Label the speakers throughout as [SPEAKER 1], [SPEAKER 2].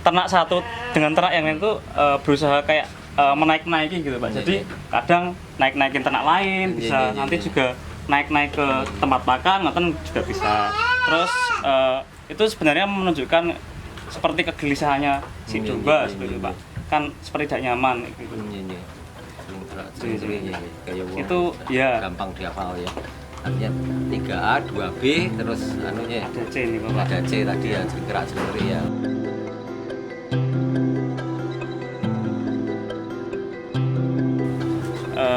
[SPEAKER 1] ternak satu dengan ternak yang lain itu berusaha kayak menaik-naiki gitu Pak. Jadi kadang naik-naikin ternak lain, bisa nanti juga naik-naik ke tempat makan, nanti juga bisa. Terus itu sebenarnya menunjukkan seperti kegelisahannya si domba seperti itu Pak. Kan seperti tidak nyaman gitu. Itu ya
[SPEAKER 2] gampang dihafal ya. Artinya 3A, 2B, terus anunya
[SPEAKER 1] ada C ini Bapak.
[SPEAKER 2] ada C tadi ya, gerak sendiri ya.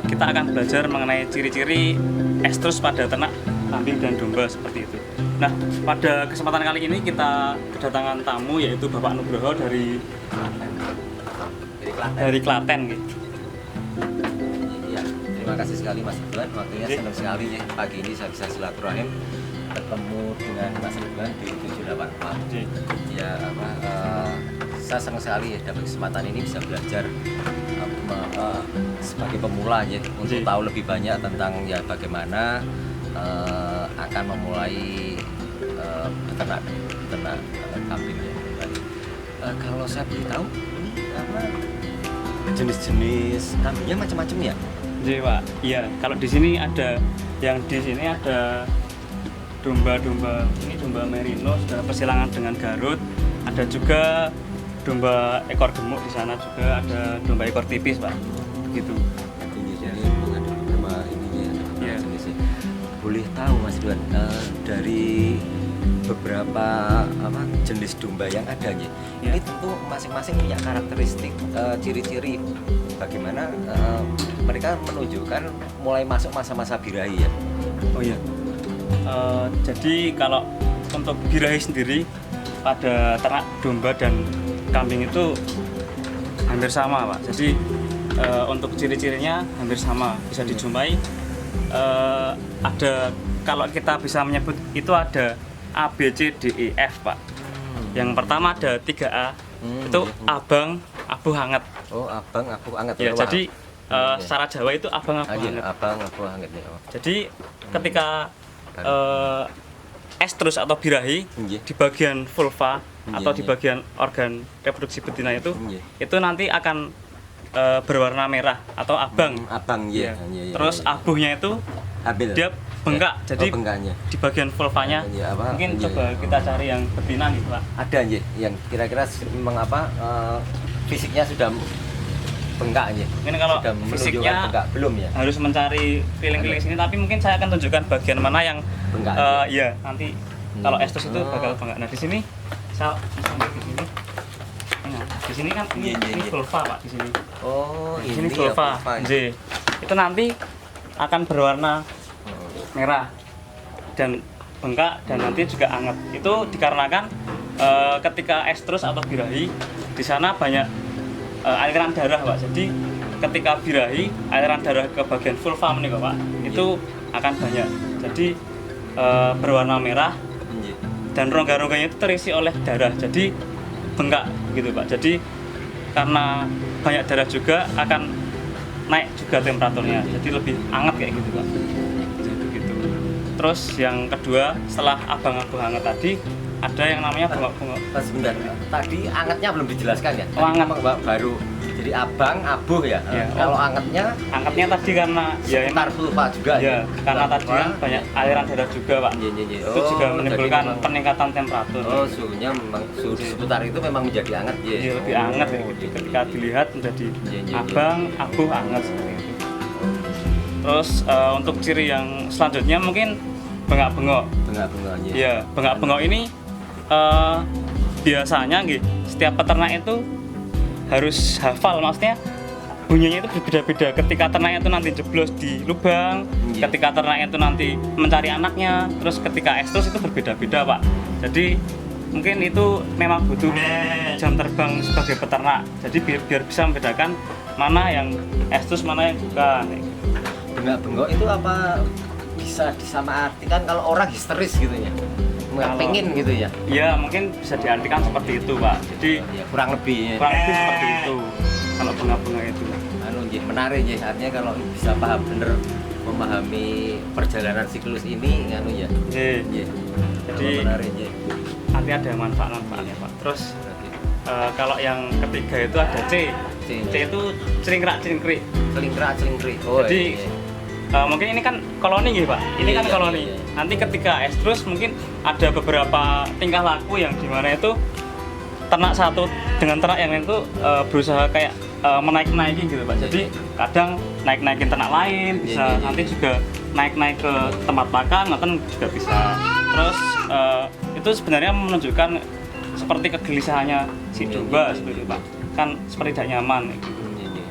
[SPEAKER 1] Kita akan belajar mengenai ciri-ciri estrus pada ternak kambing dan domba seperti itu. Nah, pada kesempatan kali ini kita kedatangan tamu yaitu Bapak Nugroho dari Klaten gitu.
[SPEAKER 2] Ya, terima kasih sekali Mas Ridwan, waktunya senang sekali ya pagi ini saya bisa silaturahim ketemu dengan Mas Ridwan di 784. Ya saya senang sekali ya dapat kesempatan ini bisa belajar sebagai pemula ya untuk tahu lebih banyak tentang ya bagaimana akan memulai beternak kambing ya. Kalau saya beritahu apa jenis-jenis kambingnya macam-macam ya.
[SPEAKER 1] Jadi Pak, iya kalau di sini ada domba-domba, ini domba merino sudah persilangan dengan Garut, ada juga domba ekor gemuk di sana juga ada domba ekor tipis Pak, gitu.
[SPEAKER 2] Jadi ada beberapa ininya, jenisnya. Boleh tahu Mas Ridwan dari beberapa jenis domba yang ada ya. Ini tentu masing-masing punya karakteristik ciri-ciri bagaimana mereka menunjukkan mulai masuk masa-masa birahi ya.
[SPEAKER 1] Oh iya. Jadi kalau untuk birahi sendiri pada ternak domba dan kambing itu hampir sama Pak. Jadi untuk ciri-cirinya hampir sama, bisa dijumpai ada, kalau kita bisa menyebut itu ada A, B, C, D, E, F Pak. Yang pertama ada 3A, itu abang, abu hangat.
[SPEAKER 2] Oh, abang, abu hangat.
[SPEAKER 1] Ya, jadi secara Jawa itu abang, abu hangat.
[SPEAKER 2] Abang, abu hangat ya.
[SPEAKER 1] Jadi ketika estrus atau birahi di bagian vulva atau di bagian organ reproduksi betina itu nanti akan berwarna merah atau abang.
[SPEAKER 2] Abang ya.
[SPEAKER 1] Terus abuhnya itu dia bengkak, jadi di bagian vulvanya. Mungkin coba kita cari yang betina gitu Pak.
[SPEAKER 2] Ada yang kira-kira memang fisiknya sudah bengkak aja.
[SPEAKER 1] Mungkin kalau fisiknya
[SPEAKER 2] belum ya.
[SPEAKER 1] Harus mencari keliling-keliling sini, tapi mungkin saya akan tunjukkan bagian mana yang
[SPEAKER 2] bengkak.
[SPEAKER 1] Iya, nanti kalau estrus itu bakal bengkak. Nah, di sini saya sampai di sini. Nah, di sini kan ini vulva Pak di sini.
[SPEAKER 2] Oh,
[SPEAKER 1] di sini vulva. Itu nanti akan berwarna merah dan bengkak dan nanti juga anget. Itu dikarenakan ketika estrus atau birahi di sana banyak aliran darah Pak. Jadi ketika birahi aliran darah ke bagian vulva nih Pak, itu akan banyak. Jadi berwarna merah dan rongga-rongganya itu terisi oleh darah. Jadi bengkak gitu Pak. Jadi karena banyak darah juga akan naik juga temperaturnya. Jadi lebih hangat kayak gitu Pak. Gitu. Terus yang kedua setelah abang-abang hangat tadi ada yang namanya bengok-bengok.
[SPEAKER 2] Sebentar, tadi angetnya belum dijelaskan ya?
[SPEAKER 1] Oh, anget
[SPEAKER 2] baru. Jadi abang, abuh ya. Kalau angetnya
[SPEAKER 1] tadi karena
[SPEAKER 2] sekitar vulva juga
[SPEAKER 1] ya. Karena tadi kan banyak aliran darah juga Pak. Itu juga menimbulkan peningkatan temperatur.
[SPEAKER 2] Oh, suhunya memang suhu seputar itu memang menjadi hangat ya.
[SPEAKER 1] Iya, lebih hangat ya. Ketika dilihat menjadi abang, abuh, hangat seperti itu. Terus untuk ciri yang selanjutnya mungkin bengak-bengok.
[SPEAKER 2] Bengak-bengoknya.
[SPEAKER 1] Iya, bengak-bengok ini biasanya setiap peternak itu harus hafal, maksudnya bunyinya itu berbeda-beda. Ketika ternaknya itu nanti jeblos di lubang, ketika ternaknya itu nanti mencari anaknya, terus ketika estrus itu berbeda-beda Pak. Jadi mungkin itu memang butuh jam terbang sebagai peternak. Jadi biar bisa membedakan mana yang estrus, mana yang bukan.
[SPEAKER 2] Bengak-bengok itu apa bisa disamaartikan kalau orang histeris gitu ya? Pengen gitu ya?
[SPEAKER 1] Iya, mungkin bisa diartikan seperti itu Pak. Jadi
[SPEAKER 2] kurang lebih
[SPEAKER 1] seperti itu kalau bengak-bengak itu.
[SPEAKER 2] Menarik ya, artinya kalau bisa paham bener memahami perjalanan siklus ini jadi
[SPEAKER 1] menarik ya. Nanti ada manfaat-manfaatnya Pak. Terus Kalau yang ketiga itu ada C. C itu celingkrak-celingkrik.
[SPEAKER 2] Celingkrak-celingkrik. Oh,
[SPEAKER 1] Jadi
[SPEAKER 2] iya.
[SPEAKER 1] mungkin ini kan koloni gitu Pak. Ini
[SPEAKER 2] Iya,
[SPEAKER 1] kan
[SPEAKER 2] iya,
[SPEAKER 1] koloni.
[SPEAKER 2] iya, iya.
[SPEAKER 1] Nanti ketika estrus mungkin ada beberapa tingkah laku yang dimana itu ternak satu dengan ternak yang lain itu berusaha kayak menaik-naiki gitu Pak. Jadi kadang naik-naikin ternak lain, bisa
[SPEAKER 2] Iya, iya,
[SPEAKER 1] nanti
[SPEAKER 2] iya.
[SPEAKER 1] juga naik-naik ke tempat makan, ngoten juga bisa. Terus itu sebenarnya menunjukkan seperti kegelisahannya si
[SPEAKER 2] Iya,
[SPEAKER 1] domba
[SPEAKER 2] iya,
[SPEAKER 1] seperti
[SPEAKER 2] iya.
[SPEAKER 1] itu Pak. Kan seperti tidak nyaman gitu.
[SPEAKER 2] Ini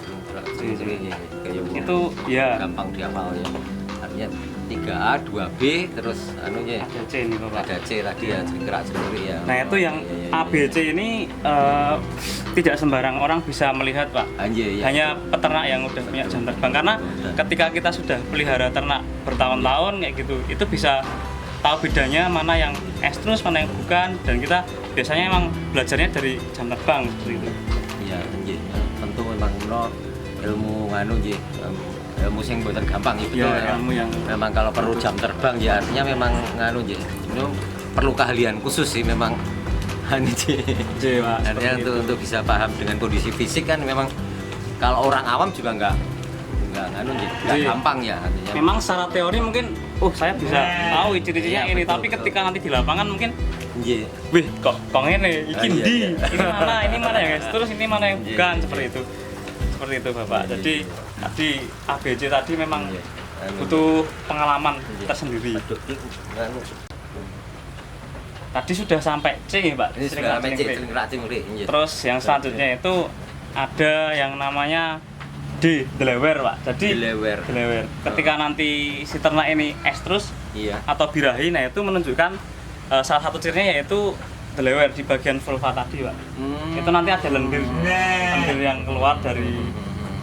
[SPEAKER 2] celingkrak-celingkrik ya. Kayak
[SPEAKER 1] Itu ya
[SPEAKER 2] gampang dihafal ya. Artinya 3A, 2B, terus anunya
[SPEAKER 1] ada C nih Pak.
[SPEAKER 2] ada C tadi ya, celingkrak-celingkrik ya.
[SPEAKER 1] Nah itu yang
[SPEAKER 2] Iya, iya, iya.
[SPEAKER 1] ABC ini tidak sembarang orang bisa melihat Pak.
[SPEAKER 2] Anjir, ya.
[SPEAKER 1] Hanya peternak yang udah punya jam terbang, karena ketika kita sudah pelihara ternak bertahun-tahun kayak gitu, itu bisa tahu bedanya mana yang estrus, mana yang bukan, dan kita biasanya emang belajarnya dari jam terbang seperti itu.
[SPEAKER 2] Iya, anjir. Tentu memang no ilmu nganu nggih, ilmu sing mboten gampang ya, betul ya.
[SPEAKER 1] Ilmu yang
[SPEAKER 2] Memang kalau perlu jam terbang ya artinya memang nganu nggih. Itu perlu keahlian khusus sih memang. Anu Ji.
[SPEAKER 1] J Pak.
[SPEAKER 2] Artinya
[SPEAKER 1] seperti itu.
[SPEAKER 2] untuk bisa paham dengan kondisi fisik kan memang kalau orang awam juga nggak nganu Ji, nggak
[SPEAKER 1] Ji.
[SPEAKER 2] gampang ya artinya.
[SPEAKER 1] Memang secara teori mungkin, saya bisa tahu ciri-cirinya
[SPEAKER 2] Iya,
[SPEAKER 1] ini,
[SPEAKER 2] betul,
[SPEAKER 1] tapi
[SPEAKER 2] betul.
[SPEAKER 1] ketika nanti di lapangan mungkin,
[SPEAKER 2] Nggih.
[SPEAKER 1] wih kok ngene, iki
[SPEAKER 2] Iya,
[SPEAKER 1] ndi?
[SPEAKER 2] iya.
[SPEAKER 1] Ini mana yang estrus, ini mana yang
[SPEAKER 2] Iya,
[SPEAKER 1] bukan,
[SPEAKER 2] iya.
[SPEAKER 1] seperti itu. Seperti itu Bapak.
[SPEAKER 2] Iya,
[SPEAKER 1] Jadi tadi ABC tadi memang
[SPEAKER 2] Iya. Anu.
[SPEAKER 1] butuh pengalaman
[SPEAKER 2] Iya.
[SPEAKER 1] tersendiri.
[SPEAKER 2] Aduh, ini nganu.
[SPEAKER 1] Tadi sudah sampai C ya Pak.
[SPEAKER 2] Ini sudah
[SPEAKER 1] Celingkrak-celingkrik.
[SPEAKER 2] mecek celingkrak-celingkrik. Nggih.
[SPEAKER 1] Terus yang selanjutnya itu ada yang namanya D, delewer Pak. Jadi
[SPEAKER 2] Delewer.
[SPEAKER 1] delewer. Ketika nanti si ternak ini estrus
[SPEAKER 2] Iya.
[SPEAKER 1] atau birahi, nah itu menunjukkan salah satu cirinya yaitu delewer di bagian vulva tadi Pak. Itu nanti ada lendir yang keluar dari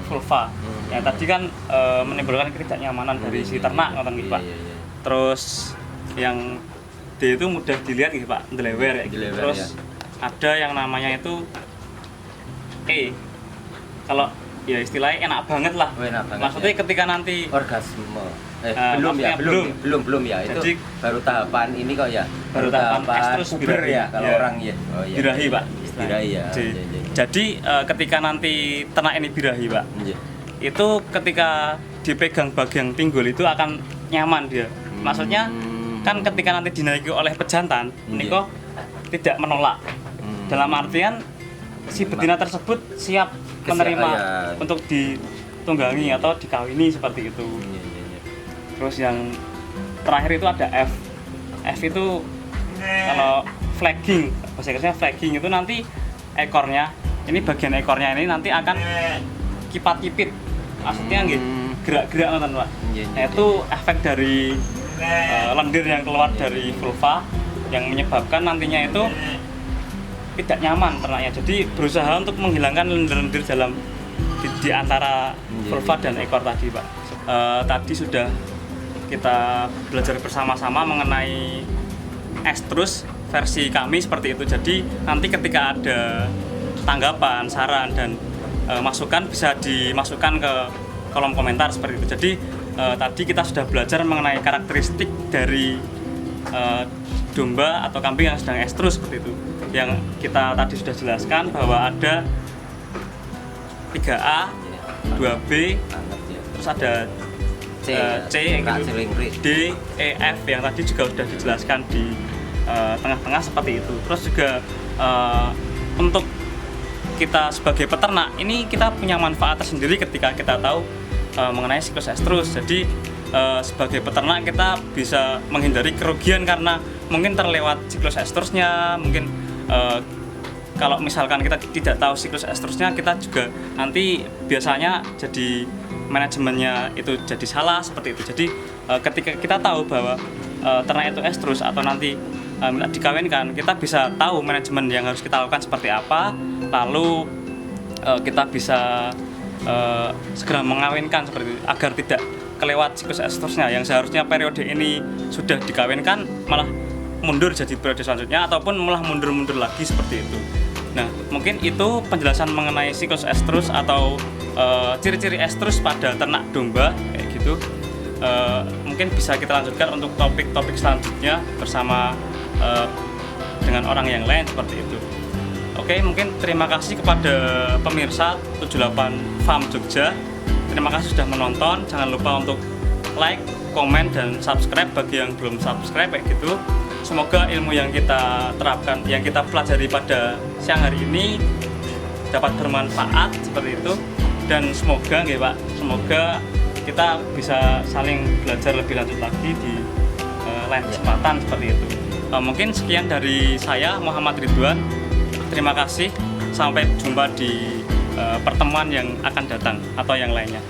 [SPEAKER 1] vulva. Yang tadi kan menimbulkan ketidaknyamanan dari si ternak, ngoten gitu Pak.
[SPEAKER 2] Iya, iya.
[SPEAKER 1] Terus yang D itu mudah dilihat gitu Pak, delewer ya.
[SPEAKER 2] Delewer,
[SPEAKER 1] Terus
[SPEAKER 2] ya.
[SPEAKER 1] ada yang namanya itu E. Kalau ya istilahnya enak banget lah.
[SPEAKER 2] Oh, enak banget,
[SPEAKER 1] Maksudnya
[SPEAKER 2] ya.
[SPEAKER 1] ketika nanti
[SPEAKER 2] Orgasme.
[SPEAKER 1] Maksudnya
[SPEAKER 2] Belum ya. Itu
[SPEAKER 1] Jadi-
[SPEAKER 2] baru tahapan ini kok ya.
[SPEAKER 1] baru tahapan estrus
[SPEAKER 2] puber
[SPEAKER 1] birahi.
[SPEAKER 2] ya kalau
[SPEAKER 1] Iya.
[SPEAKER 2] orang ya. Oh iya.
[SPEAKER 1] birahi Pak.
[SPEAKER 2] Birahi ya.
[SPEAKER 1] Jadi,
[SPEAKER 2] Iya, iya.
[SPEAKER 1] jadi, ketika nanti ternak ini birahi Pak,
[SPEAKER 2] Iya.
[SPEAKER 1] itu ketika dipegang bagian pinggul itu akan nyaman dia. Maksudnya kan ketika nanti dinaiki oleh pejantan,
[SPEAKER 2] Iya.
[SPEAKER 1] niko tidak menolak. Dalam artian si betina tersebut siap menerima
[SPEAKER 2] ya.
[SPEAKER 1] untuk ditunggangi atau dikawini seperti itu.
[SPEAKER 2] Iya, iya, iya.
[SPEAKER 1] Terus yang terakhir itu ada F. F itu kalau flagging, bahasa Inggrisnya flagging itu nanti ekornya, ini bagian ekornya ini nanti akan kipat-kipit. Maksudnya nggih, gerak-gerak ngoten Pak.
[SPEAKER 2] Iya, iya,
[SPEAKER 1] Nah, itu efek dari lendir yang keluar dari vulva yang menyebabkan nantinya itu tidak nyaman ternaknya. Jadi berusaha untuk menghilangkan lendir-lendir dalam di antara vulva dan ekor tadi Pak. Tadi sudah kita belajar bersama-sama mengenai estrus versi kami seperti itu. Jadi nanti ketika ada tanggapan, saran dan masukan bisa dimasukkan ke kolom komentar seperti itu. Jadi tadi kita sudah belajar mengenai karakteristik dari domba atau kambing yang sedang estrus seperti itu. Yang kita tadi sudah jelaskan bahwa ada 3A, 2B,
[SPEAKER 2] Anget ya.
[SPEAKER 1] terus ada
[SPEAKER 2] C,
[SPEAKER 1] C yang gitu,
[SPEAKER 2] celingkrik.
[SPEAKER 1] D, E, F yang tadi juga sudah dijelaskan di tengah-tengah seperti itu. Terus juga untuk kita sebagai peternak ini kita punya manfaat tersendiri ketika kita tahu mengenai siklus estrus. Jadi sebagai peternak kita bisa menghindari kerugian karena mungkin terlewat siklus estrusnya, mungkin kalau misalkan kita tidak tahu siklus estrusnya, kita juga nanti biasanya jadi manajemennya itu jadi salah seperti itu. Jadi ketika kita tahu bahwa ternak itu estrus atau nanti dikawinkan, kita bisa tahu manajemen yang harus kita lakukan seperti apa, lalu kita bisa segera mengawinkan seperti itu, agar tidak kelewat siklus estrusnya yang seharusnya periode ini sudah dikawinkan malah mundur jadi periode selanjutnya ataupun malah mundur-mundur lagi seperti itu. Nah, mungkin itu penjelasan mengenai siklus estrus atau ciri-ciri estrus pada ternak domba kayak gitu. Mungkin bisa kita lanjutkan untuk topik-topik selanjutnya bersama dengan orang yang lain seperti itu. Oke, mungkin terima kasih kepada pemirsa 78 Farm Jogja. Terima kasih sudah menonton. Jangan lupa untuk like, komen, dan subscribe bagi yang belum subscribe kayak gitu. Semoga ilmu yang kita terapkan, yang kita pelajari pada siang hari ini dapat bermanfaat seperti itu. Dan semoga nggih Pak, semoga kita bisa saling belajar lebih lanjut lagi di lain kesempatan seperti itu. Mungkin sekian dari saya, Muhammad Ridwan. Terima kasih, sampai jumpa di pertemuan yang akan datang atau yang lainnya.